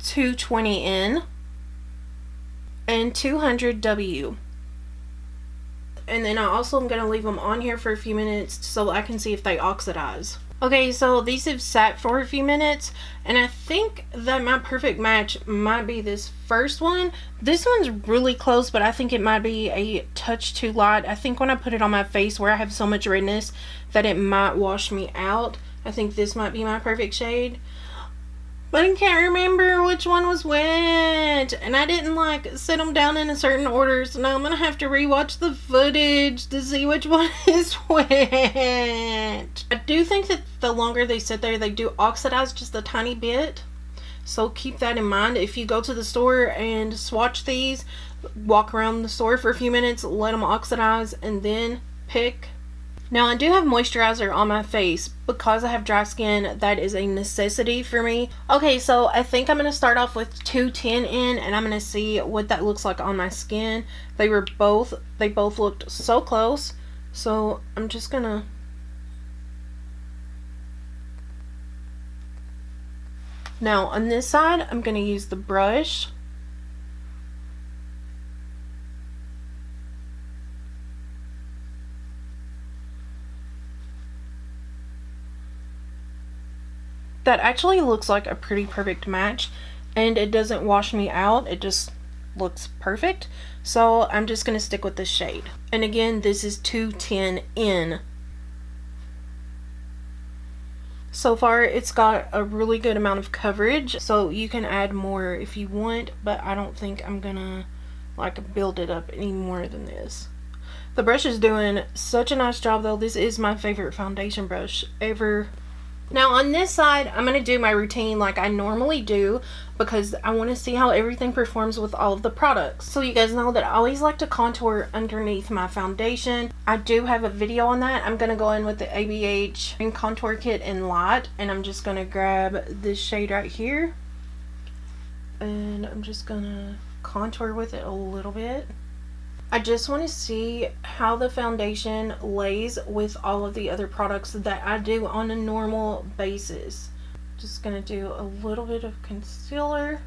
220N, and 200W. And then I also am going to leave them on here for a few minutes so I can see if they oxidize. Okay, so these have sat for a few minutes, and I think that my perfect match might be this first one. This one's really close, but I think it might be a touch too light. I think when I put it on my face where I have so much redness that it might wash me out, I think this might be my perfect shade. But I can't remember which one was which, and I didn't like set them down in a certain order, so now I'm gonna have to rewatch the footage to see which one is which. I do think that the longer they sit there, they do oxidize just a tiny bit, so keep that in mind. If you go to the store and swatch these, walk around the store for a few minutes, let them oxidize, and then pick. Now, I do have moisturizer on my face because I have dry skin. That is a necessity for me. Okay, so I think I'm going to start off with 210N, and I'm going to see what that looks like on my skin. They both looked so close. So I'm just going to... Now, on this side, I'm going to use the brush. That actually looks like a pretty perfect match, and it doesn't wash me out. It just looks perfect. So I'm just going to stick with this shade. And again, this is 210N. So far, it's got a really good amount of coverage, so you can add more if you want, but I don't think I'm gonna like build it up any more than this. The brush is doing such a nice job though. This is my favorite foundation brush ever. Now on this side, I'm going to do my routine like I normally do because I want to see how everything performs with all of the products. So you guys know that I always like to contour underneath my foundation. I do have a video on that. I'm going to go in with the ABH Contour Kit in Light, and I'm just going to grab this shade right here. And I'm just going to contour with it a little bit. I just want to see how the foundation lays with all of the other products that I do on a normal basis. Just going to do a little bit of concealer.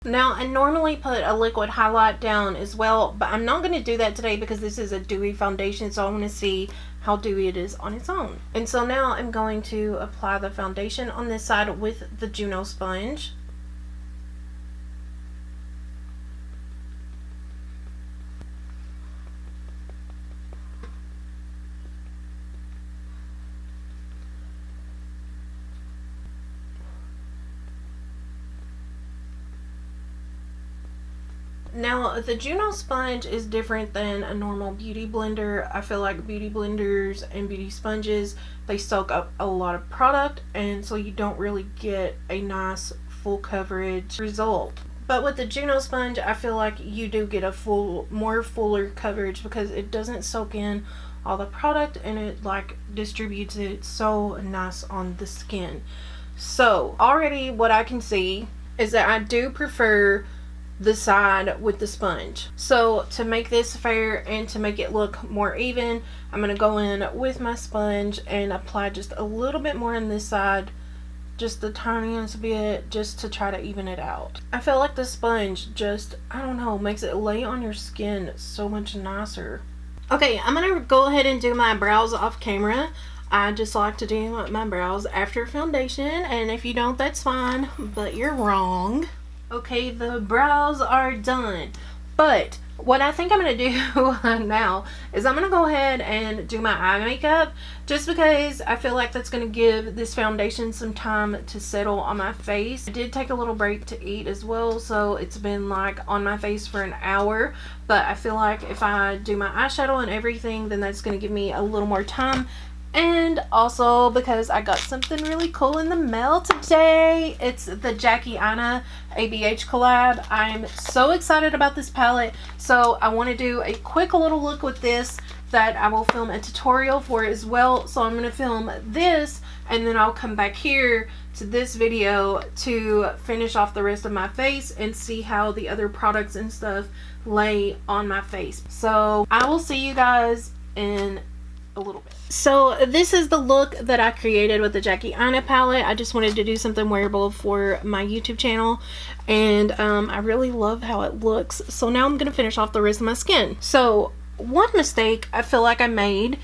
Now, I normally put a liquid highlight down as well, but I'm not going to do that today because this is a dewy foundation, so I want to see how dewy it is on its own. And so now I'm going to apply the foundation on this side with the Juno sponge. Now, the Juno sponge is different than a normal beauty blender. I feel like beauty blenders and beauty sponges, they soak up a lot of product, and so you don't really get a nice full coverage result. But with the Juno sponge, I feel like you do get a more fuller coverage because it doesn't soak in all the product, and it like distributes it so nice on the skin. So already what I can see is that I do prefer the side with the sponge. So to make this fair and to make it look more even, I'm going to go in with my sponge and apply just a little bit more on this side, just the tiniest bit, just to try to even it out. I feel like the sponge just, I don't know, makes it lay on your skin so much nicer. Okay, I'm going to go ahead and do my brows off camera. I just like to do my brows after foundation, and if you don't, that's fine, but you're wrong. Okay, the brows are done, but what I think I'm going to do now is I'm going to go ahead and do my eye makeup, just because I feel like that's going to give this foundation some time to settle on my face. I did take a little break to eat as well, so it's been like on my face for an hour, but I feel like if I do my eyeshadow and everything, then that's going to give me a little more time. And also because I got something really cool in the mail today. It's the Jackie Aina ABH collab. I'm so excited about this palette. So I want to do a quick little look with this that I will film a tutorial for as well. So I'm going to film this, and then I'll come back here to this video to finish off the rest of my face and see how the other products and stuff lay on my face. So I will see you guys in a little bit. So this is the look that I created with the Jackie Aina palette. I just wanted to do something wearable for my YouTube channel, and I really love how it looks. So now I'm gonna finish off the rest of my skin. So one mistake I feel like I made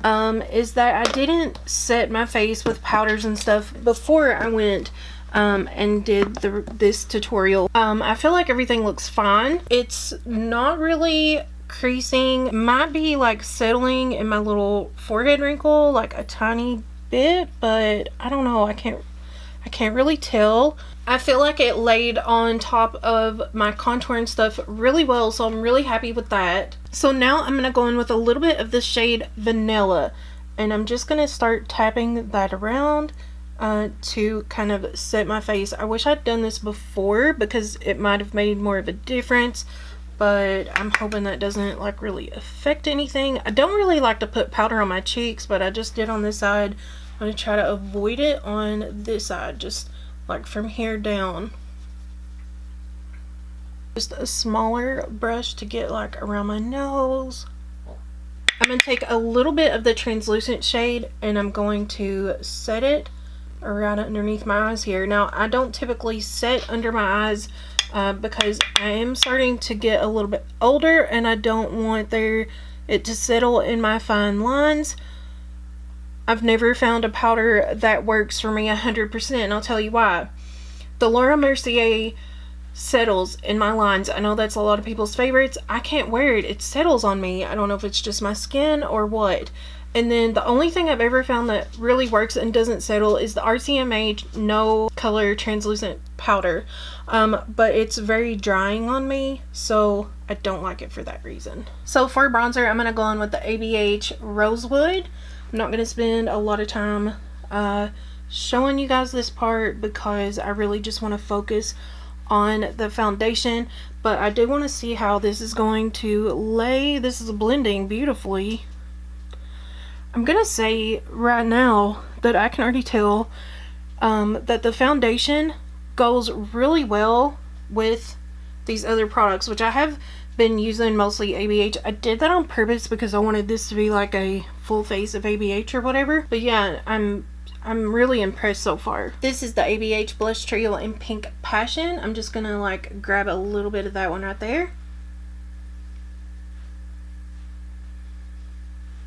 is that I didn't set my face with powders and stuff before I went and did this tutorial. I feel like everything looks fine. It's not really creasing, might be like settling in my little forehead wrinkle like a tiny bit, but I don't know, I can't really tell. I feel like it laid on top of my contour and stuff really well, so I'm really happy with that. So now I'm gonna go in with a little bit of the shade Vanilla, and I'm just gonna start tapping that around to kind of set my face. I wish I'd done this before because it might have made more of a difference, but I'm hoping that doesn't like really affect anything. I don't really like to put powder on my cheeks, but I just did on this side. I'm going to try to avoid it on this side, just like from here down. Just a smaller brush to get like around my nose. I'm going to take a little bit of the translucent shade and I'm going to set it right underneath my eyes here. Now, I don't typically set under my eyes because I am starting to get a little bit older and I don't want it to settle in my fine lines. I've never found a powder that works for me 100%, and I'll tell you why. The Laura Mercier settles in my lines. I know that's a lot of people's favorites. I can't wear it. It settles on me. I don't know if it's just my skin or what. And then the only thing I've ever found that really works and doesn't settle is the RCMA No Color Translucent Powder. But it's very drying on me, so I don't like it for that reason. So for bronzer, I'm going to go on with the ABH Rosewood. I'm not going to spend a lot of time showing you guys this part because I really just want to focus on the foundation. But I do want to see how this is going to lay. This is blending beautifully. I'm gonna say right now that I can already tell that the foundation goes really well with these other products, which I have been using mostly ABH. I did that on purpose because I wanted this to be like a full face of ABH or whatever. But yeah, I'm really impressed so far. This is the ABH Blush Trio in Pink Passion. I'm just gonna like grab a little bit of that one right there.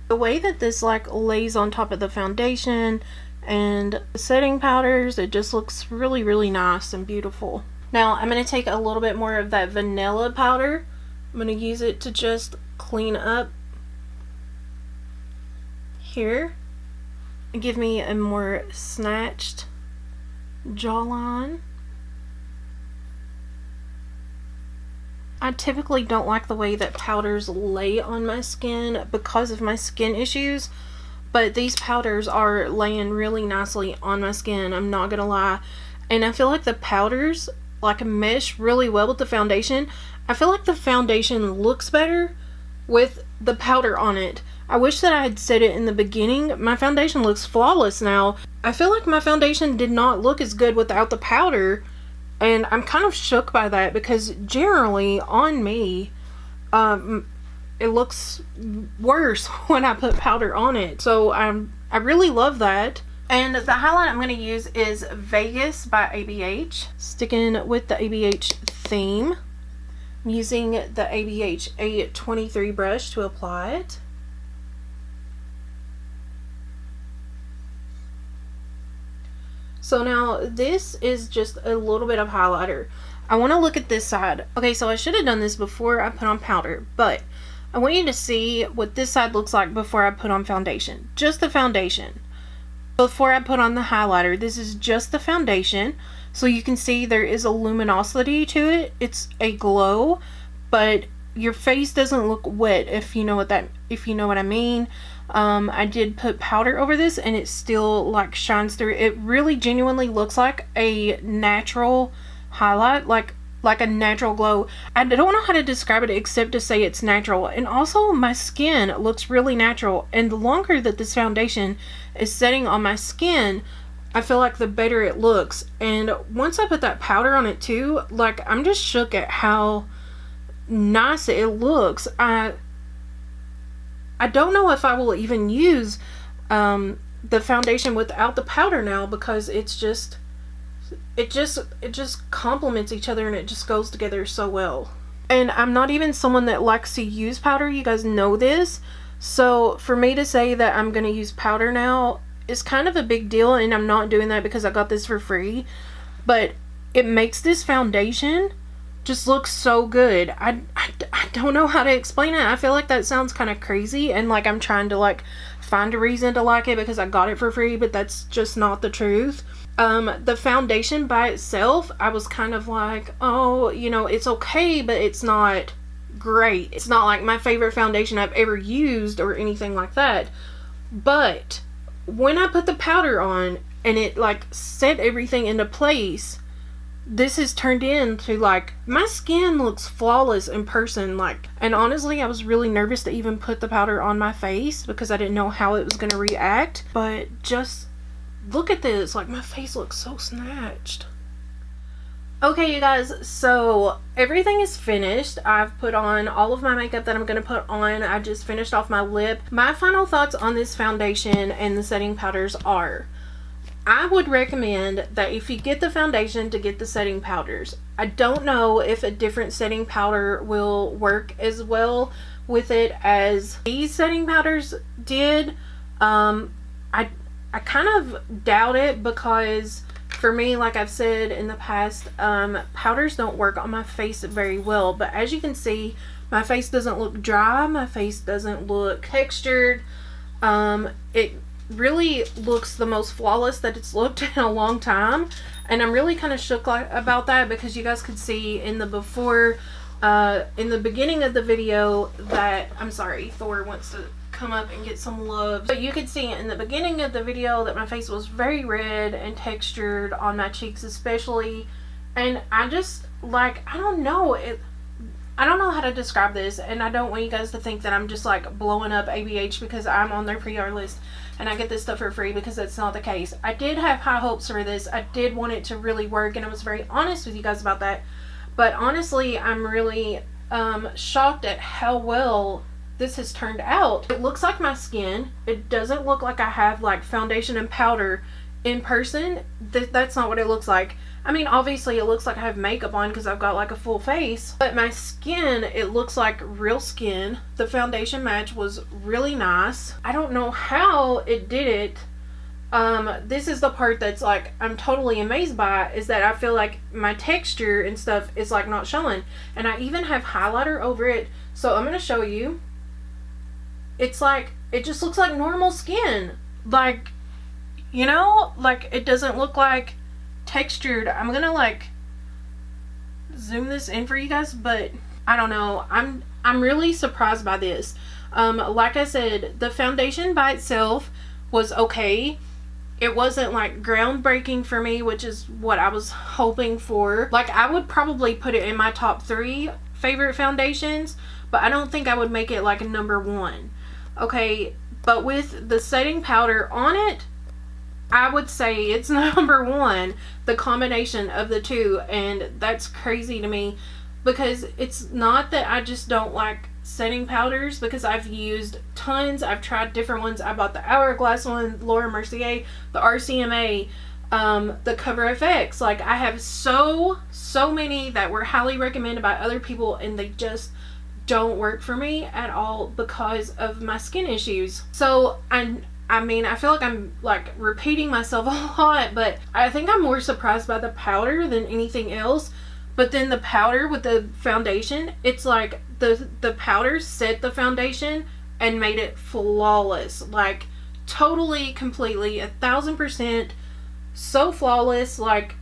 The way that this like lays on top of the foundation and the setting powders, it just looks really, really nice and beautiful. Now I'm going to take a little bit more of that vanilla powder. I'm going to use it to just clean up here and give me a more snatched jawline. I typically don't like the way that powders lay on my skin because of my skin issues, but these powders are laying really nicely on my skin, I'm not gonna lie. And I feel like the powders like mesh really well with the foundation. I feel like the foundation looks better with the powder on it. I wish that I had said it in the beginning. My foundation looks flawless now. I feel like my foundation did not look as good without the powder. And I'm kind of shook by that because generally on me, it looks worse when I put powder on it. So I really love that. And the highlight I'm going to use is Vegas by ABH. Sticking with the ABH theme. I'm using the ABH A23 brush to apply it. So now this is just a little bit of highlighter. I want to look at this side. Okay, so I should have done this before I put on powder, but I want you to see what this side looks like before I put on foundation. Just the foundation. Before I put on the highlighter, this is just the foundation. So you can see there is a luminosity to it. It's a glow, but your face doesn't look wet, if you know what I mean. I did put powder over this and it still like shines through. It really genuinely looks like a natural highlight, like a natural glow. I don't know how to describe it except to say it's natural. And also my skin looks really natural, and the longer that this foundation is setting on my skin, I feel like the better it looks. And once I put that powder on it too, like I'm just shook at how nice it looks. I don't know if I will even use the foundation without the powder now, because it just complements each other and it just goes together so well. And I'm not even someone that likes to use powder, you guys know this. So for me to say that I'm going to use powder now is kind of a big deal, and I'm not doing that because I got this for free. But it makes this foundation just look so good. I don't know how to explain it. I feel like that sounds kind of crazy, and like I'm trying to like find a reason to like it because I got it for free, but that's just not the truth. The foundation by itself, I was kind of like, oh, you know, it's okay, but it's not great. It's not like my favorite foundation I've ever used or anything like that. But when I put the powder on and it like set everything into place, this has turned into like, my skin looks flawless in person. Like, and honestly, I was really nervous to even put the powder on my face because I didn't know how it was going to react. But just look at this, like my face looks so snatched. Okay, you guys, so everything is finished. I've put on all of my makeup that I'm going to put on. I just finished off my lip. My final thoughts on this foundation and the setting powders are, I would recommend that if you get the foundation, to get the setting powders. I don't know if a different setting powder will work as well with it as these setting powders did. I kind of doubt it, because for me, like I've said in the past, powders don't work on my face very well. But as you can see, my face doesn't look dry. My face doesn't look textured. It really looks the most flawless that it's looked in a long time. And I'm really kind of shook about that, because you guys could see in the before, in the beginning of the video that, I'm sorry, Thor wants to come up and get some love. But you could see in the beginning of the video that my face was very red and textured on my cheeks especially. And I just, like, I don't know how to describe this, and I don't want you guys to think that I'm just like blowing up ABH because I'm on their PR list and I get this stuff for free, because that's not the case. I did have high hopes for this. I did want it to really work, and I was very honest with you guys about that. But honestly, I'm really shocked at how well this has turned out. It looks like my skin. It doesn't look like I have like foundation and powder in person. That's not what it looks like. I mean, obviously it looks like I have makeup on because I've got like a full face, but my skin, it looks like real skin. The foundation match was really nice. I don't know how it did it. This is the part that's like I'm totally amazed by, is that I feel like my texture and stuff is like not showing, and I even have highlighter over it. So I'm gonna show you. It's like, it just looks like normal skin. Like, you know, like it doesn't look like textured. I'm gonna like zoom this in for you guys, but I don't know. I'm really surprised by this. Like I said, the foundation by itself was okay. It wasn't like groundbreaking for me, which is what I was hoping for. Like, I would probably put it in my top 3 favorite foundations, but I don't think I would make it like a number 1. Okay, but with the setting powder on it, I would say it's number 1, the combination of the two. And that's crazy to me, because it's not that I just don't like setting powders, because I've used tons. I've tried different ones. I bought the Hourglass one, Laura Mercier, the RCMA, the Cover FX. Like, I have so many that were highly recommended by other people, and they just don't work for me at all because of my skin issues. So I mean, I feel like I'm like repeating myself a lot, but I think I'm more surprised by the powder than anything else. But then the powder with the foundation, it's like the powder set the foundation and made it flawless. Like, totally, completely, 1000% so flawless. Like,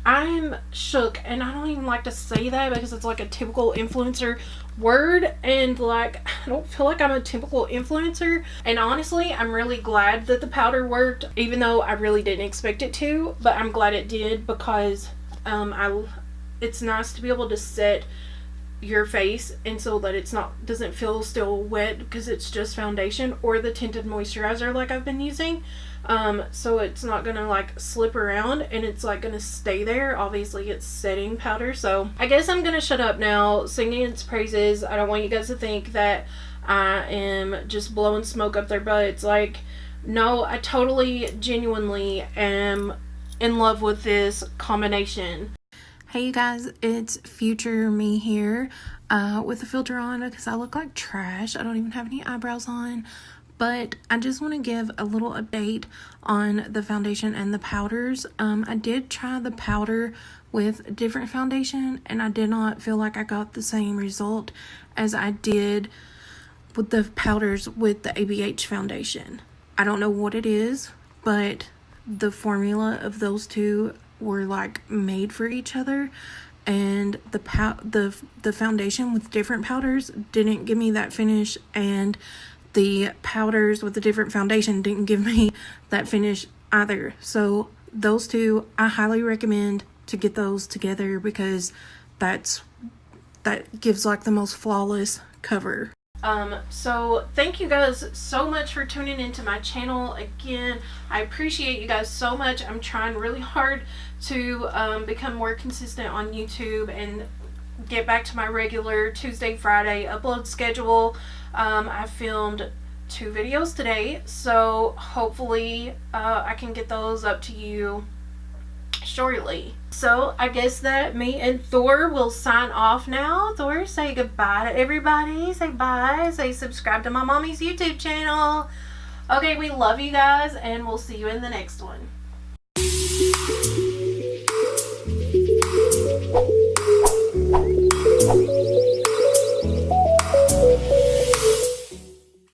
I'm shook, and I don't even like to say that because it's like a typical influencer word, and like I don't feel like I'm a typical influencer. And honestly, I'm really glad that the powder worked, even though I really didn't expect it to, but I'm glad it did, because it's nice to be able to set your face and so that it's not, doesn't feel still wet because it's just foundation or the tinted moisturizer like I've been using. So it's not gonna like slip around, and it's like gonna stay there. Obviously it's setting powder. So I guess I'm gonna shut up now singing its praises. I don't want you guys to think that I am just blowing smoke up their butts. Like, no, I totally, genuinely am in love with this combination. Hey you guys, it's future me here with the filter on because I look like trash. I don't even have any eyebrows on. But I just want to give a little update on the foundation and the powders. I did try the powder with different foundation and I did not feel like I got the same result as I did with the powders with the ABH foundation. I don't know what it is, but the formula of those two were like made for each other, and the foundation with different powders didn't give me that finish, and the powders with the different foundation didn't give me that finish either. So those two, I highly recommend to get those together because that gives like the most flawless cover. So thank you guys so much for tuning into my channel again. I appreciate you guys so much. I'm trying really hard to become more consistent on YouTube and get back to my regular Tuesday, Friday upload schedule. I filmed 2 videos today, so hopefully I can get those up to you shortly. So I guess that me and Thor will sign off now. Thor, say goodbye to everybody. Say bye. Say subscribe to my mommy's YouTube channel. Okay, we love you guys and we'll see you in the next one.